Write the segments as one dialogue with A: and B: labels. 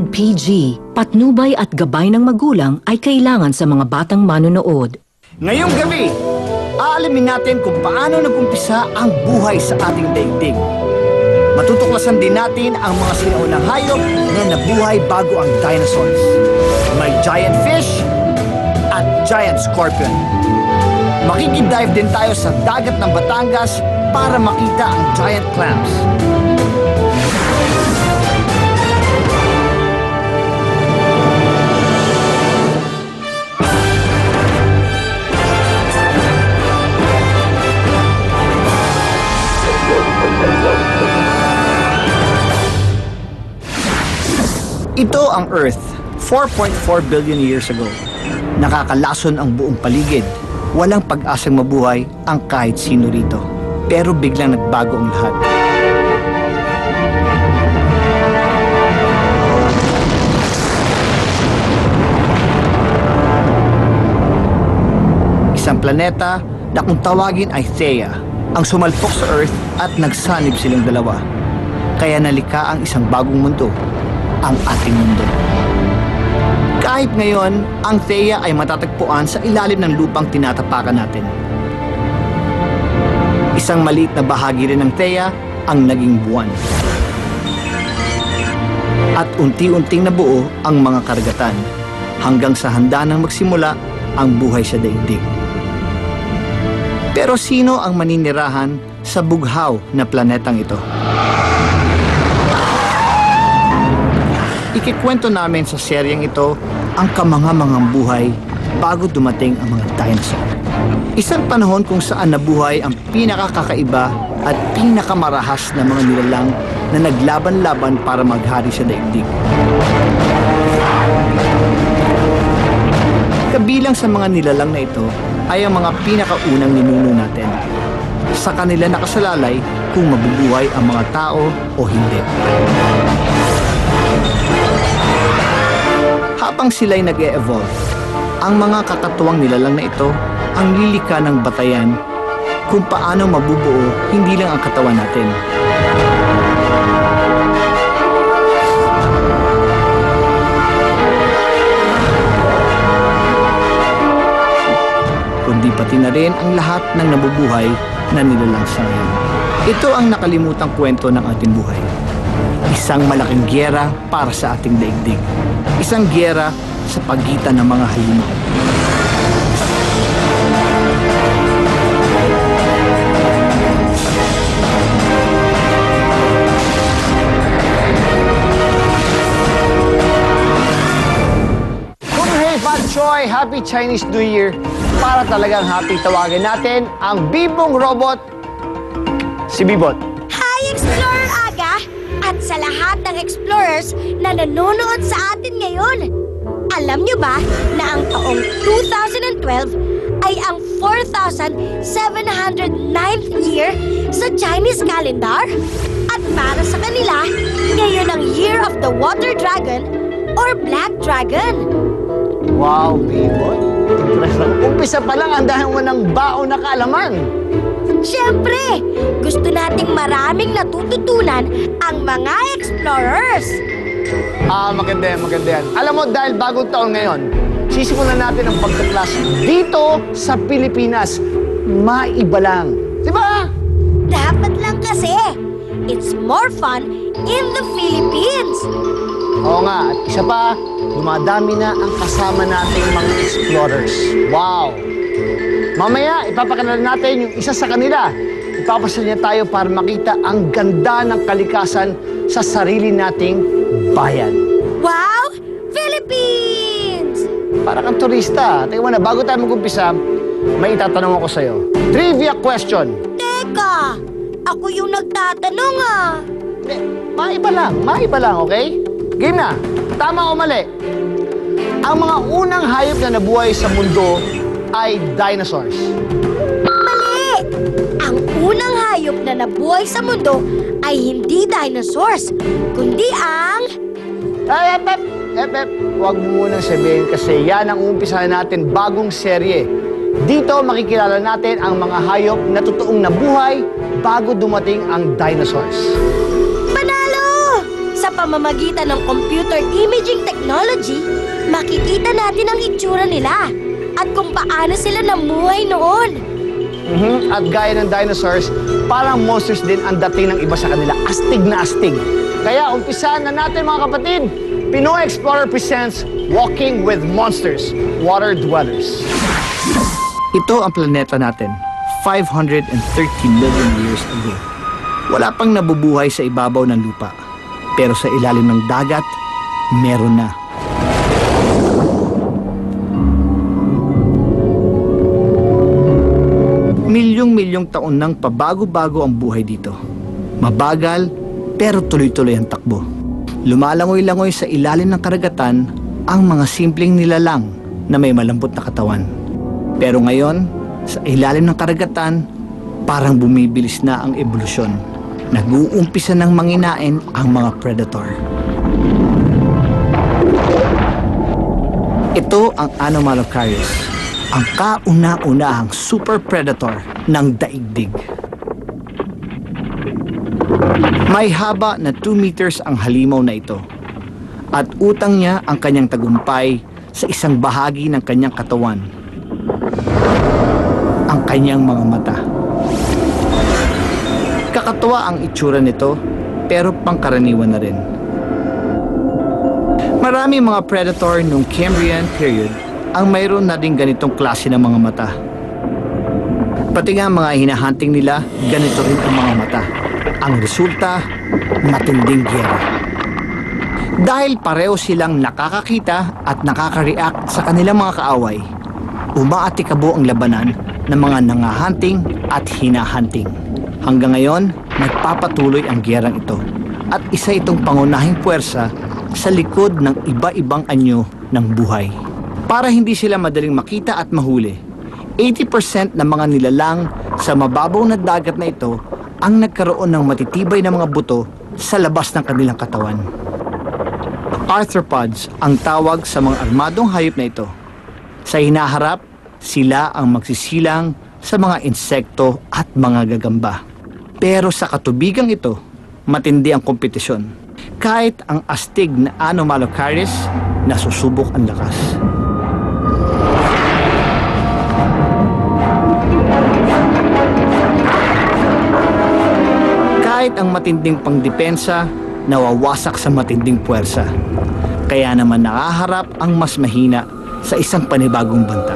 A: rated PG. Patnubay at gabay ng magulang ay kailangan sa mga batang manonood.
B: Ngayong gabi, aalamin natin kung paano nag-umpisa ang buhay sa ating daigdig. Matutuklasan din natin ang mga sinaunang hayop na nabuhay bago ang dinosaurs. May giant fish at giant scorpion. Makikidive din tayo sa dagat ng Batangas para makita ang giant clams. Ito ang Earth, 4.4 billion years ago. Nakakalason ang buong paligid. Walang pag-asang mabuhay ang kahit sino rito. Pero biglang nagbago ang lahat. Isang planeta na kung tawagin ay Theia, ang sumalpok sa Earth at nagsanib silang dalawa. Kaya nalikha ang isang bagong mundo, ang ating mundo. Kahit ngayon, ang Theia ay matatagpuan sa ilalim ng lupang tinatapakan natin. Isang maliit na bahagi rin ng Theia ang naging buwan. At unti-unting nabuo ang mga karagatan hanggang sa handa nang magsimula ang buhay sa daigdig. Pero sino ang maninirahan sa bughaw na planetang ito? Ikikwento namin sa seryeng ito ang kamanga-mangang buhay bago dumating ang mga dinosaur. Isang panahon kung saan nabuhay ang pinakakakaiba at pinakamarahas na mga nilalang na naglaban-laban para maghari sa daigdig. Kabilang sa mga nilalang na ito ay ang mga pinakaunang ninuno natin. Sa kanila nakasalalay kung mabubuhay ang mga tao o hindi. Habang sila'y nag-e-evolve, ang mga kakatuwang nilalang na ito ang lilika ng batayan kung paano mabubuo hindi lang ang katawan natin. Kundi pati na rin ang lahat ng nabubuhay na nilalang sa ngayon. Ito ang nakalimutang kwento ng ating buhay. Isang malaking giyera para sa ating daigdig. Isang giyera sa pagitan ng mga halimaw. Hey, Pat Choy! Happy Chinese New Year! Para talagang happy tawagin natin ang bibong robot, si Bibot.
C: Hi, Explorer Aga! At sa lahat ng explorers na nanonood sa atin ngayon, alam niyo ba na ang taong 2012 ay ang 4,709th year sa Chinese calendar? At para sa kanila, ngayon ang Year of the Water Dragon or Black Dragon.
B: Wow, Bibot! Umpisa pa lang ang dahil mo ng baon na kaalaman.
C: Siyempre, gusto nating maraming natututunan ang mga explorers.
B: Maganda yan, maganda yan. Alam mo, dahil bagong taon ngayon, sisimulan natin ang pagkaklas dito sa Pilipinas. Maiba lang. Diba?
C: Dapat lang kasi. It's more fun in the Philippines.
B: Oo nga, at isa pa, dumadami na ang kasama nating mga explorers. Wow! Mamaya, ipapakilala natin yung isa sa kanila. Ipapasal niya tayo para makita ang ganda ng kalikasan sa sarili nating bayan.
C: Wow! Philippines!
B: Para kang turista. Teka muna, bago tayo mag-umpisa, may itatanong ako sa'yo. Trivia question.
C: Teka, ako yung nagtatanong ah.
B: Maiba lang, okay? Game na. Tama o mali? Ang mga unang hayop na nabuhay sa mundo ay dinosaurs.
C: Mali! Ang unang hayop na nabuhay sa mundo ay hindi dinosaurs, kundi ang...
B: Huwag mo munang sabihin kasi yan ang umpisahan natin bagong serye. Dito makikilala natin ang mga hayop na totoong nabuhay bago dumating ang dinosaurs.
C: Panalo! Sa pamamagitan ng computer image technology, makikita natin ang itsura nila at kung paano sila namuhay noon.
B: At gaya ng dinosaurs, parang monsters din ang dating ng iba sa kanila. Astig na astig. Kaya umpisahan na natin mga kapatid. Pinoy Explorer presents Walking with Monsters, Water Dwellers. Ito ang planeta natin, 530 million years ago. Wala pang nabubuhay sa ibabaw ng lupa. Pero sa ilalim ng dagat, meron na. Milyong-milyong taon nang pabago-bago ang buhay dito. Mabagal, pero tuloy-tuloy ang takbo. Lumalangoy-langoy sa ilalim ng karagatan ang mga simpleng nilalang na may malambot na katawan. Pero ngayon, sa ilalim ng karagatan, parang bumibilis na ang ebolusyon. Nag-uumpisa ng manginain ang mga predator. Ito ang Anomalocaris, ang kauna-unahang super predator ng daigdig. May haba na 2 meters ang halimaw na ito at utang niya ang kanyang tagumpay sa isang bahagi ng kanyang katawan, ang kanyang mga mata. Kakatuwa ang itsura nito pero pangkaraniwan na rin. Marami mga predator noong Cambrian period ang mayroon na din ganitong klase ng mga mata. Pati nga mga hinahunting nila, ganito rin ang mga mata. Ang resulta, matinding giyera. Dahil pareho silang nakakakita at nakaka-react sa kanilang mga kaaway, umaatikabo ang labanan ng mga nangahunting at hinahunting. Hanggang ngayon, nagpapatuloy ang giyerang ito at isa itong pangunahing puwersa sa likod ng iba-ibang anyo ng buhay. Para hindi sila madaling makita at mahuli, 80% ng mga nilalang sa mababaw na dagat na ito ang nagkaroon ng matitibay na mga buto sa labas ng kanilang katawan. Arthropods ang tawag sa mga armadong hayop na ito. Sa hinaharap, sila ang magsisilang sa mga insekto at mga gagamba. Pero sa katubigang ito, matindi ang kompetisyon. Kahit ang astig na Anomalocaris, nasusubok ang lakas. Kahit ang matinding pangdepensa, nawawasak sa matinding puwersa. Kaya naman nakaharap ang mas mahina sa isang panibagong banta.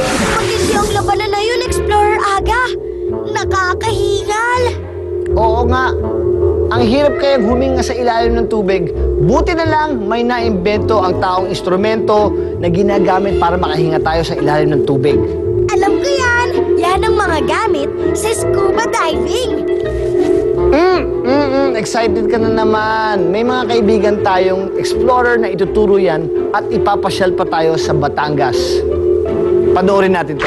C: Matindi ang labanan na yun, Explorer Aga. Nakakahingal.
B: Oo nga, ang hirap kayang huminga sa ilalim ng tubig. Buti na lang may naimbento ang taong instrumento na ginagamit para makahinga tayo sa ilalim ng tubig.
C: Alam ko yan. Yan ang mga gamit sa scuba diving.
B: Excited ka na naman. May mga kaibigan tayong explorer na ituturo yan at ipapasyal pa tayo sa Batangas. Panoorin natin to.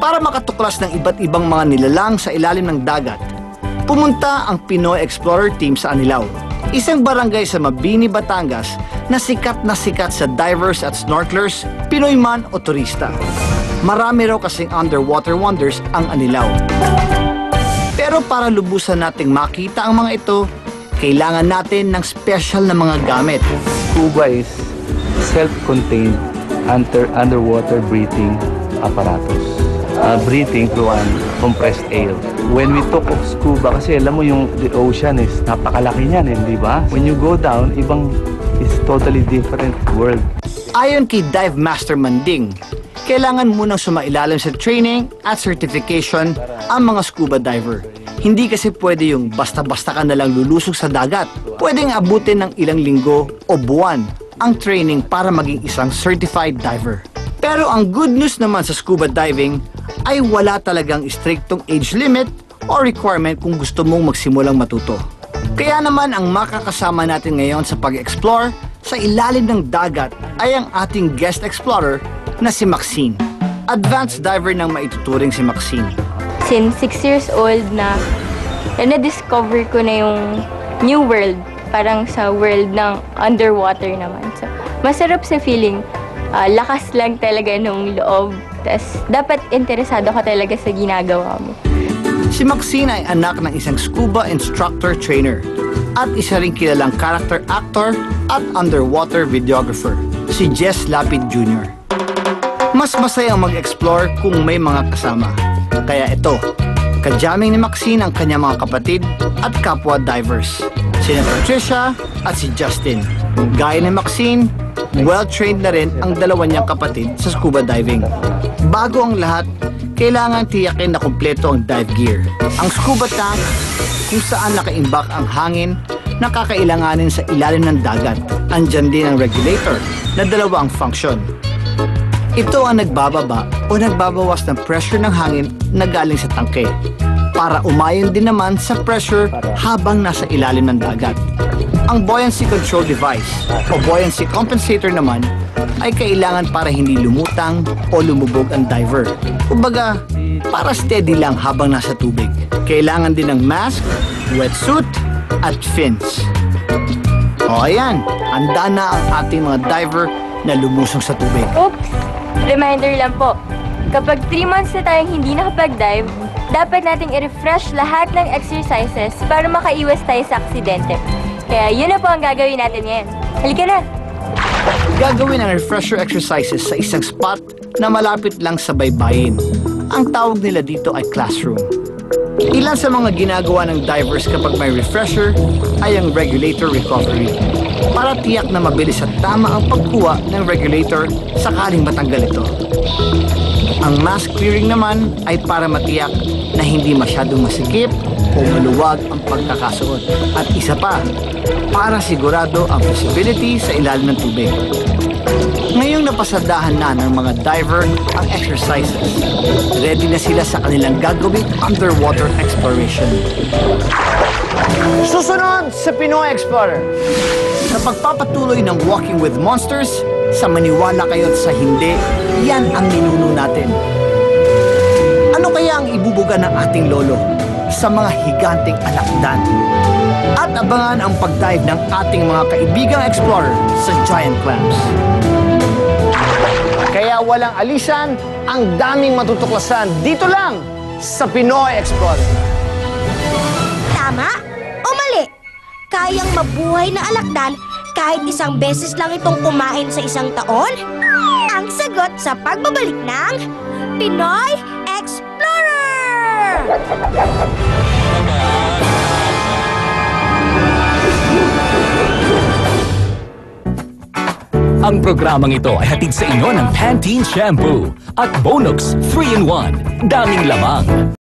B: Para makatuklas ng iba't ibang mga nilalang sa ilalim ng dagat, pumunta ang Pinoy Explorer Team sa Anilao, isang barangay sa Mabini, Batangas na sikat sa divers at snorkelers, Pinoy man o turista. Marami raw kasing underwater wonders ang Anilao. Pero para lubusan nating makita ang mga ito, kailangan natin ng special na mga gamit.
D: Scuba is self-contained underwater breathing apparatus. Breathing through an compressed air. When we talk of scuba, kasi alam mo yung the ocean is napakalaki niyan, di ba? When you go down, it's totally different world.
B: Ayon kay Dive Master Manding, kailangan munang sumailalim sa training at certification ang mga scuba diver. Hindi kasi pwede yung basta-basta ka nalang lulusog sa dagat. Pwedeng abutin ng ilang linggo o buwan ang training para maging isang certified diver. Pero ang good news naman sa scuba diving ay wala talagang striktong age limit o requirement kung gusto mong magsimulang matuto. Kaya naman ang makakasama natin ngayon sa pag-explore sa ilalim ng dagat ay ang ating guest explorer na si Maxine. Advanced diver nang maituturing si Maxine.
E: Since 6 years old na-discover ko na yung new world, parang sa world ng underwater naman. So, masarap sa feeling, lakas lang talaga nung loob. Tas, dapat interesado ka talaga sa ginagawa mo.
B: Si Maxine ay anak ng isang scuba instructor trainer at isa ring kilalang character actor at underwater videographer, si Jess Lapid Jr. Mas masayang mag-explore kung may mga kasama. Kaya ito, kajamming ni Maxine ang kanyang mga kapatid at kapwa divers, sina Patricia at si Justin. Gaya ni Maxine, well-trained na rin ang dalawa niyang kapatid sa scuba diving. Bago ang lahat, kailangan tiyakin na kumpleto ang dive gear. Ang scuba tank, kung saan nakaimbak ang hangin na kakailanganin sa ilalim ng dagat. Andyan din ang regulator na dalawa ang function. Ito ang nagbababa o nagbabawas ng pressure ng hangin na galing sa tangke para umayon din naman sa pressure habang nasa ilalim ng dagat. Ang buoyancy control device o buoyancy compensator naman ay kailangan para hindi lumutang o lumubog ang diver. Kumbaga, para steady lang habang nasa tubig. Kailangan din ng mask, wetsuit, at fins. O ayan, handa na ang ating mga diver na lumusong sa tubig.
E: Oops! Reminder lang po, kapag 3 months na tayong hindi nakapag-dive, dapat nating i-refresh lahat ng exercises para makaiwas tayo sa aksidente. Kaya yun na po ang gagawin natin ngayon. Halika na!
B: Gagawin ang refresher exercises sa isang spot na malapit lang sa baybayin. Ang tawag nila dito ay classroom. Ilan sa mga ginagawa ng divers kapag may refresher ay ang regulator recovery. Para tiyak na mabilis at tama ang pagkuha ng regulator sakaling matanggal ito. Ang mask clearing naman ay para matiyak na hindi masyadong masikip o maluwag ang pagkakasuot. At isa pa, para sigurado ang visibility sa ilalim ng tubig. Ngayong napasadahan na ng mga diver ang exercises, ready na sila sa kanilang gagawing underwater exploration. Susunod sa Pinoy Explorer. Sa pagpapatuloy ng Walking with Monsters, sa maniwala kayo at sa hindi, yan ang ninuno natin. Ano kaya ang ibubuga ng ating lolo sa mga higanting alakdan? At abangan ang pag-dive ng ating mga kaibigang explorer sa giant clams. Kaya walang alisan, ang daming matutuklasan dito lang sa Pinoy Explorer.
C: Tama o mali? Kayang mabuhay na alakdan kahit isang beses lang itong kumain sa isang taon? Ang sagot sa pagbabalik ng Pinoy Explorer!
F: Ang programang ito ay hatid sa inyo ng Pantene Shampoo at Bonux 3-in-1. Daming lamang.